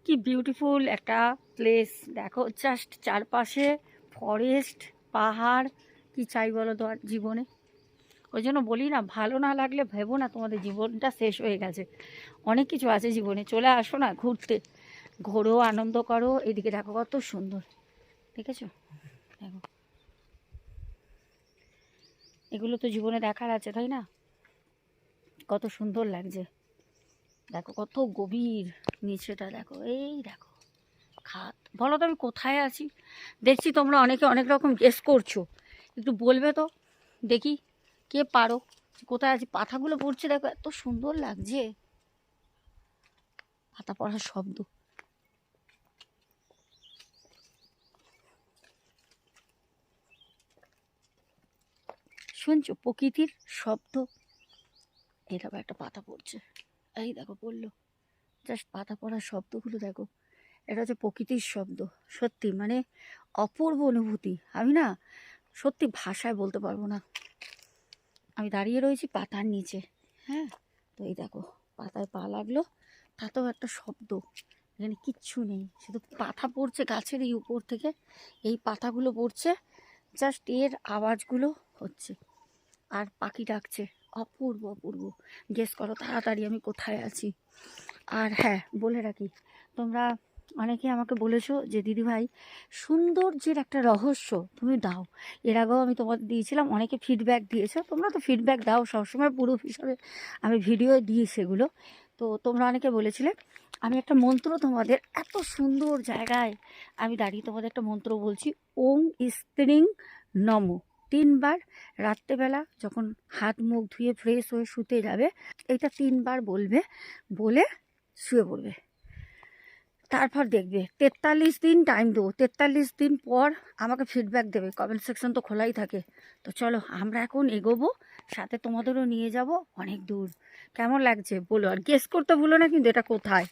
কি বিউটিফুল একটা প্লেস দেখো, জাস্ট চারপাশে ফরেস্ট, পাহাড়। কি চাই বলো তো আর জীবনে? ওই জন্য বলি না, ভালো না লাগলে ভেবো না তোমাদের জীবনটা শেষ হয়ে গেছে। অনেক কিছু আছে জীবনে, চলে আসো না ঘুরতে, ঘোরো, আনন্দ করো। এদিকে দেখো কত সুন্দর, দেখেছো? দেখো, এগুলো তো জীবনে দেখার আছে, তাই না? কত সুন্দর লাগছে, দেখো কত গভীর নিচেটা, দেখো এই দেখো খাত। বলো তো আমি কোথায় আছি? দেখছি তোমরা অনেকে অনেক রকম গেস করছো, একটু বলবে তো দেখি, কে পারো কোথায় আছি? পাতাগুলো পড়ছে দেখো, এত সুন্দর লাগছে, পাতা পড়ার শব্দ। শুনছো প্রকৃতির শব্দ? এই দেখো একটা পাতা পড়ছে, এই দেখো পড়লো, জাস্ট পাতা পড়ার শব্দগুলো দেখো। এটা হচ্ছে প্রকৃতির শব্দ। সত্যি মানে অপূর্ব অনুভূতি। আমি না সত্যি ভাষায় বলতে পারবো না। আমি দাঁড়িয়ে রয়েছি পাতার নিচে, হ্যাঁ, তো এই দেখো পাতায় পা লাগলো, তাতেও একটা শব্দ। এখানে কিচ্ছু নেই, শুধু পাতা পড়ছে গাছের এই উপর থেকে, এই পাতাগুলো পড়ছে, জাস্ট এর আওয়াজগুলো হচ্ছে, আর পাখি ডাকছে। অপূর্ব অপূর্ব। গেস করো তাড়াতাড়ি আমি কোথায় আছি। আর হ্যাঁ, বলে রাখি, তোমরা অনেকে আমাকে বলেছো যে দিদিভাই সৌন্দর্যের একটা রহস্য তুমি দাও। এর আগেও আমি তোমাদের দিয়েছিলাম, অনেকে ফিডব্যাক দিয়েছো, তোমরা তো ফিডব্যাক দাও সবসময়, প্রুফ হিসাবে আমি ভিডিও দিই সেগুলো। তো তোমরা অনেকে বলেছিলে, আমি একটা মন্ত্র তোমাদের, এত সুন্দর জায়গায় আমি দাঁড়িয়ে তোমাদের একটা মন্ত্র বলছি। ওং স্ত্রিং নম, 3 বার রাত্রেবেলা যখন হাত মুখ ধুয়ে ফ্রেশ হয়ে শুতে যাবে, এটা 3 বার বলবে, বলে শুয়ে পড়বে। তারপর দেখবে 43 দিন টাইম দেবো, 43 দিন পর আমাকে ফিডব্যাক দেবে। কমেন্ট সেকশন তো খোলাই থাকে। তো চলো আমরা এখন এগোবো, সাথে তোমাদেরও নিয়ে যাব অনেক দূর। কেমন লাগছে বলো, আর গেস করতে ভুলো না কিন্তু এটা কোথায়।